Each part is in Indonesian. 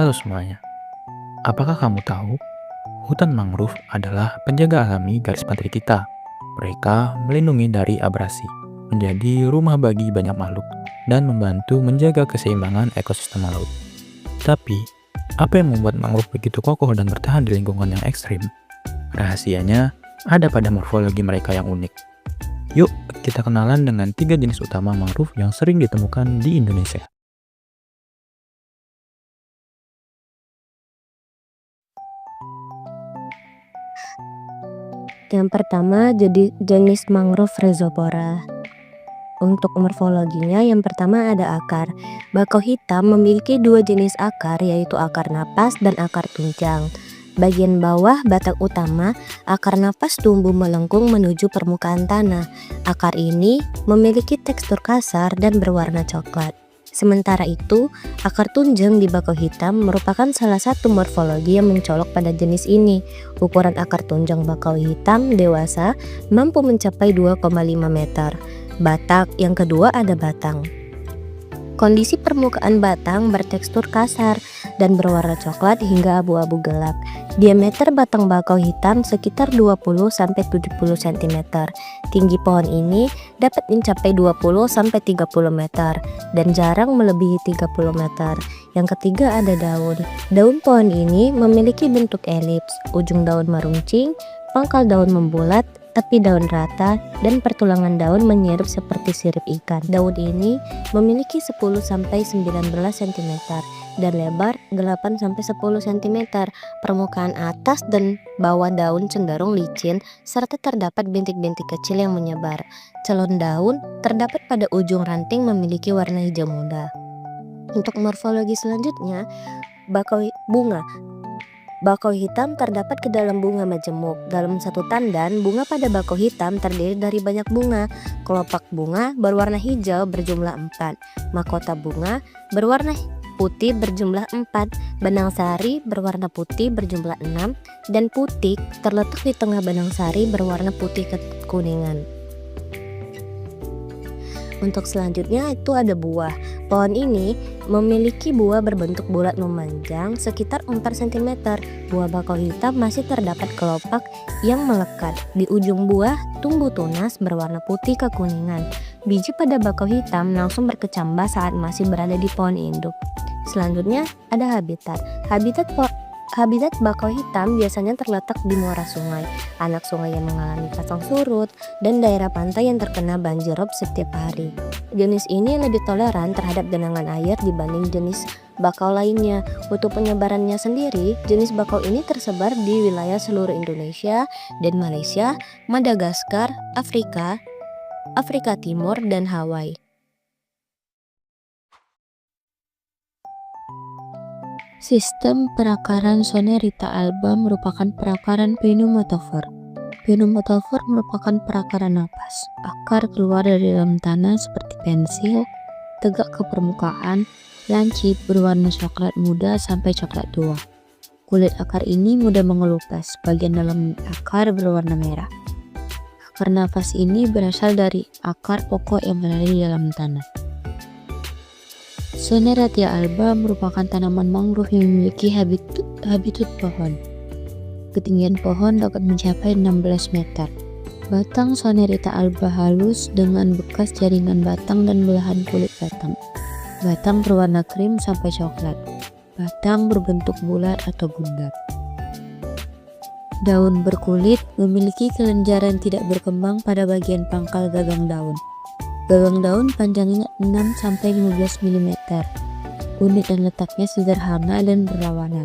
Halo semuanya, apakah kamu tahu hutan mangrove adalah penjaga alami garis pantai kita? Mereka melindungi dari abrasi, menjadi rumah bagi banyak makhluk, dan membantu menjaga keseimbangan ekosistem laut. Tapi, apa yang membuat mangrove begitu kokoh dan bertahan di lingkungan yang ekstrim? Rahasianya ada pada morfologi mereka yang unik. Yuk, kita kenalan dengan 3 jenis utama mangrove yang sering ditemukan di Indonesia. Yang pertama jadi jenis mangrove rhizopora. Untuk morfologinya yang pertama ada akar. Bakau hitam memiliki 2 jenis akar, yaitu akar napas dan akar tunjang. Bagian bawah batang utama, akar napas tumbuh melengkung menuju permukaan tanah. Akar ini memiliki tekstur kasar dan berwarna coklat. Sementara itu, akar tunjang di bakau hitam merupakan salah satu morfologi yang mencolok pada jenis ini. Ukuran akar tunjang bakau hitam dewasa mampu mencapai 2,5 meter. Batak yang kedua ada batang. Kondisi permukaan batang bertekstur kasar dan berwarna coklat hingga abu-abu gelap. Diameter batang bakau hitam sekitar 20-70 cm. Tinggi pohon ini dapat mencapai 20-30 meter dan jarang melebihi 30 meter. Yang ketiga ada daun. Daun pohon ini memiliki bentuk elips, ujung daun meruncing, pangkal daun membulat, tepi daun rata, dan pertulangan daun menyirip seperti sirip ikan. Daun ini memiliki 10-19 cm dan lebar 8-10 cm. Permukaan atas dan bawah daun cenderung licin serta terdapat bintik-bintik kecil yang menyebar. Calon daun terdapat pada ujung ranting memiliki warna hijau muda. Untuk morfologi selanjutnya, bunga. Bakau hitam terdapat ke dalam bunga majemuk. Dalam satu tandan, bunga pada bakau hitam terdiri dari banyak bunga. Kelopak bunga berwarna hijau berjumlah 4. Mahkota bunga berwarna putih berjumlah 4. Benang sari berwarna putih berjumlah 6. Dan putik terletak di tengah benang sari berwarna putih kekuningan. Untuk selanjutnya itu ada buah. Pohon ini memiliki buah berbentuk bulat memanjang sekitar 4 cm. Buah bakau hitam masih terdapat kelopak yang melekat. Di ujung buah tumbuh tunas berwarna putih kekuningan. Biji pada bakau hitam langsung berkecambah saat masih berada di pohon induk. Selanjutnya ada habitat. Habitat bakau hitam biasanya terletak di muara sungai, anak sungai yang mengalami pasang surut, dan daerah pantai yang terkena banjirop setiap hari. Jenis ini lebih toleran terhadap genangan air dibanding jenis bakau lainnya. Untuk penyebarannya sendiri, jenis bakau ini tersebar di wilayah seluruh Indonesia dan Malaysia, Madagaskar, Afrika Timur, dan Hawaii. Sistem perakaran Sonerita alba merupakan perakaran pneumatofor. Pneumatofor merupakan perakaran napas. Akar keluar dari dalam tanah seperti pensil, tegak ke permukaan, lancip berwarna coklat muda sampai coklat tua. Kulit akar ini mudah mengelupas, bagian dalam akar berwarna merah. Akar napas ini berasal dari akar pokok yang berada di dalam tanah. Soneratia alba merupakan tanaman mangrove yang memiliki habitat pohon. Ketinggian pohon dapat mencapai 16 meter. Batang Sonerita alba halus dengan bekas jaringan batang dan belahan kulit batang. Batang berwarna krim sampai coklat. Batang berbentuk bulat atau bundar. Daun berkulit memiliki kelenjaran tidak berkembang pada bagian pangkal gagang daun. Gagang daun panjangnya 6-15 mm. Unit dan letaknya sederhana dan berlawanan.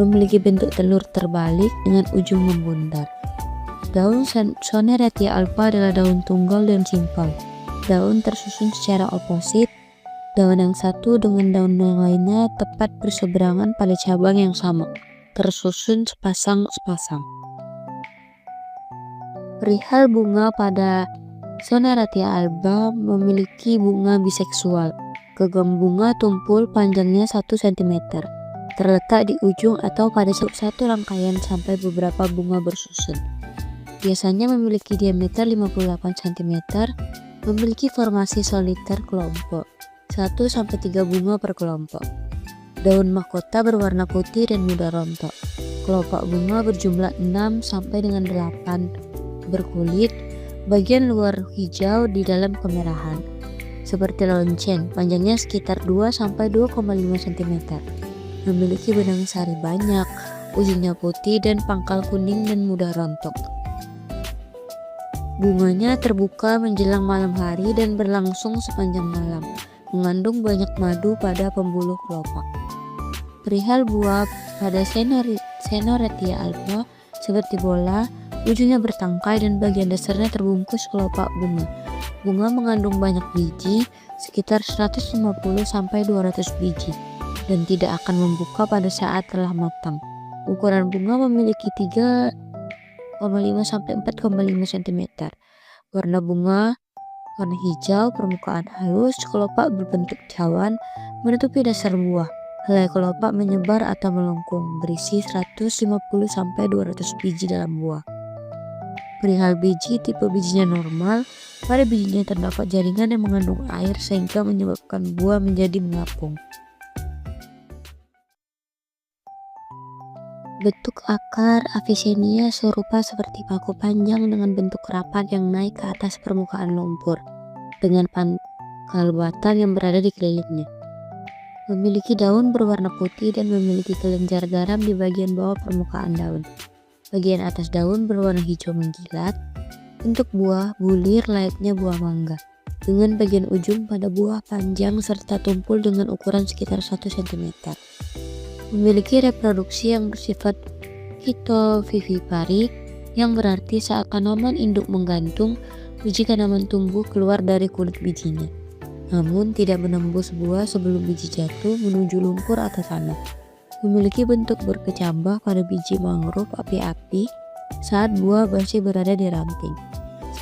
Memiliki bentuk telur terbalik dengan ujung membundar. Daun Soneratia alba adalah daun tunggal dan simpel. Daun tersusun secara oposit. Daun yang satu dengan daun yang lainnya tepat berseberangan pada cabang yang sama, tersusun sepasang-sepasang. Perihal bunga pada Soneratia alba memiliki bunga biseksual. Gagang bunga tumpul panjangnya 1 cm. Terletak di ujung atau pada satu rangkaian sampai beberapa bunga bersusun. Biasanya memiliki diameter 58 cm, memiliki formasi soliter kelompok, 1-3 bunga per kelompok. Daun mahkota berwarna putih dan mudah rontok. Kelopak bunga berjumlah 6 sampai dengan 8. Berkulit, bagian luar hijau di dalam kemerahan. Seperti lonceng, panjangnya sekitar 2 sampai 2,5 cm. Memiliki benang sari banyak, ujungnya putih dan pangkal kuning dan mudah rontok. Bunganya terbuka menjelang malam hari dan berlangsung sepanjang malam, mengandung banyak madu pada pembuluh kelopak. Perihal buah pada Senoretia alba seperti bola, ujungnya bertangkai dan bagian dasarnya terbungkus kelopak bunga. Bunga mengandung banyak biji, sekitar 150 sampai 200 biji, dan tidak akan membuka pada saat telah matang. Ukuran bunga memiliki 3,5 sampai 4,5 cm. Warna bunga warna hijau, permukaan halus, kelopak berbentuk cawan menutupi dasar buah. Helai kelopak menyebar atau melengkung, berisi 150 sampai 200 biji dalam buah. Perihal biji, tipe bijinya normal. Pada bijinya terdapat jaringan yang mengandung air sehingga menyebabkan buah menjadi mengapung. Bentuk akar Avicennia serupa seperti paku panjang dengan bentuk rapat yang naik ke atas permukaan lumpur, dengan pangkal batang yang berada di kelilingnya. Memiliki daun berwarna putih dan memiliki kelenjar garam di bagian bawah permukaan daun. Bagian atas daun berwarna hijau mengkilat. Bentuk buah bulir layaknya buah mangga, dengan bagian ujung pada buah panjang serta tumpul dengan ukuran sekitar 1 cm. Memiliki reproduksi yang bersifat fitofivipari, yang berarti saat tanaman induk menggantung, biji tanaman tumbuh keluar dari kulit bijinya, namun tidak menembus buah sebelum biji jatuh menuju lumpur atau tanah. Memiliki bentuk berkecambah pada biji mangrove api-api saat buah masih berada di ranting,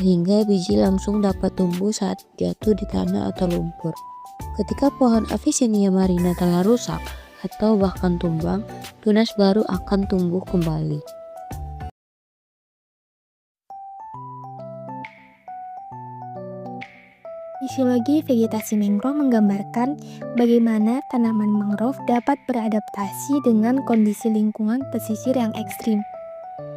sehingga biji langsung dapat tumbuh saat jatuh di tanah atau lumpur. Ketika pohon Avicennia marina telah rusak atau bahkan tumbang, tunas baru akan tumbuh kembali. Fisiologi vegetasi mangrove menggambarkan bagaimana tanaman mangrove dapat beradaptasi dengan kondisi lingkungan pesisir yang ekstrim.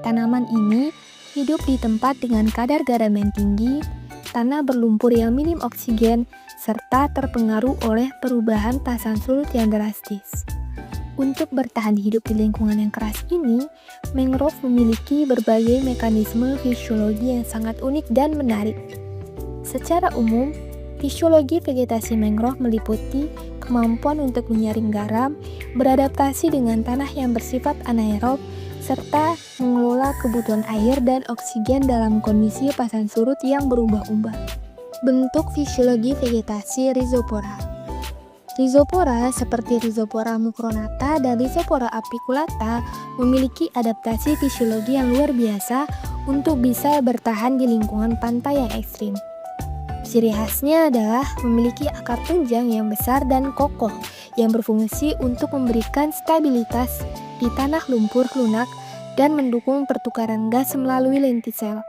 Tanaman ini hidup di tempat dengan kadar garam yang tinggi, tanah berlumpur yang minim oksigen, serta terpengaruh oleh perubahan pasang surut yang drastis. Untuk bertahan hidup di lingkungan yang keras ini, mangrove memiliki berbagai mekanisme fisiologi yang sangat unik dan menarik. Secara umum, fisiologi vegetasi mangrove meliputi kemampuan untuk menyaring garam, beradaptasi dengan tanah yang bersifat anaerob, serta mengelola kebutuhan air dan oksigen dalam kondisi pasang surut yang berubah-ubah. Bentuk fisiologi vegetasi Rhizopora. Rhizopora seperti Rhizopora mucronata dan Rhizopora apiculata memiliki adaptasi fisiologi yang luar biasa untuk bisa bertahan di lingkungan pantai yang ekstrim. Ciri khasnya adalah memiliki akar tunjang yang besar dan kokoh yang berfungsi untuk memberikan stabilitas di tanah lumpur lunak dan mendukung pertukaran gas melalui lentisel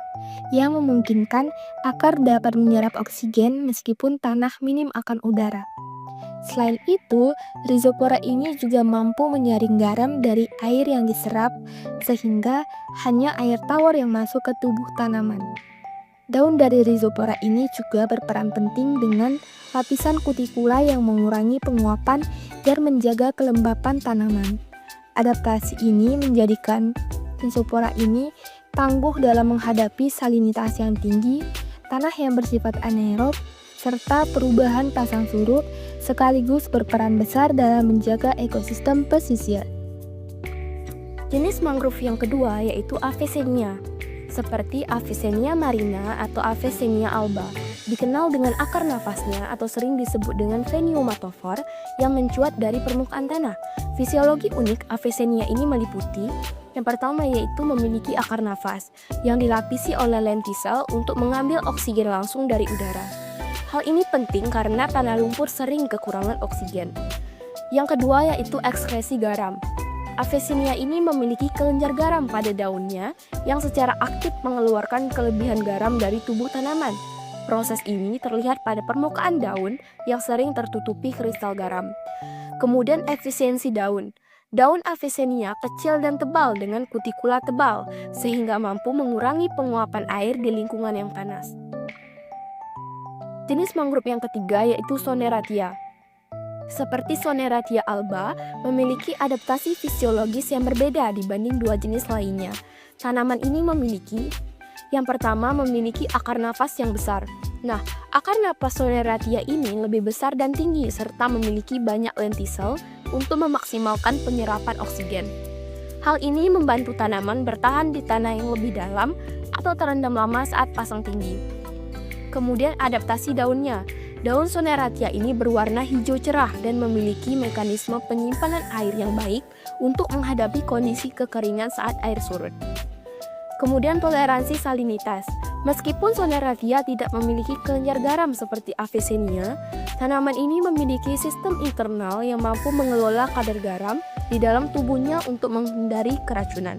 yang memungkinkan akar dapat menyerap oksigen meskipun tanah minim akan udara. Selain itu, Rhizopora ini juga mampu menyaring garam dari air yang diserap sehingga hanya air tawar yang masuk ke tubuh tanaman. Daun dari Rhizopora ini juga berperan penting dengan lapisan kutikula yang mengurangi penguapan dan menjaga kelembapan tanaman. Adaptasi ini menjadikan Rhizopora ini tangguh dalam menghadapi salinitas yang tinggi, tanah yang bersifat anaerob, serta perubahan pasang surut, sekaligus berperan besar dalam menjaga ekosistem pesisir. Jenis mangrove yang kedua yaitu Avicennia, seperti Avicennia marina atau Avicennia alba, dikenal dengan akar nafasnya atau sering disebut dengan veniomatofor yang mencuat dari permukaan tanah. Fisiologi unik Avicennia ini meliputi yang pertama yaitu memiliki akar nafas yang dilapisi oleh lentisel untuk mengambil oksigen langsung dari udara. Hal ini penting karena tanah lumpur sering kekurangan oksigen. Yang kedua yaitu ekskresi garam. Avicennia ini memiliki kelenjar garam pada daunnya yang secara aktif mengeluarkan kelebihan garam dari tubuh tanaman. Proses ini terlihat pada permukaan daun yang sering tertutupi kristal garam. Kemudian efisiensi daun. Daun Avicennia kecil dan tebal dengan kutikula tebal, sehingga mampu mengurangi penguapan air di lingkungan yang panas. Jenis mangrove yang ketiga yaitu Soneratia. Seperti Soneratia alba, memiliki adaptasi fisiologis yang berbeda dibanding dua jenis lainnya. Tanaman ini yang pertama memiliki akar nafas yang besar. Nah, akar napas Soneratia ini lebih besar dan tinggi serta memiliki banyak lentisel untuk memaksimalkan penyerapan oksigen. Hal ini membantu tanaman bertahan di tanah yang lebih dalam atau terendam lama saat pasang tinggi. Kemudian adaptasi daunnya. Daun Soneratia ini berwarna hijau cerah dan memiliki mekanisme penyimpanan air yang baik untuk menghadapi kondisi kekeringan saat air surut. Kemudian toleransi salinitas. Meskipun Soneratia tidak memiliki kelenjar garam seperti Avicennia, tanaman ini memiliki sistem internal yang mampu mengelola kadar garam di dalam tubuhnya untuk menghindari keracunan.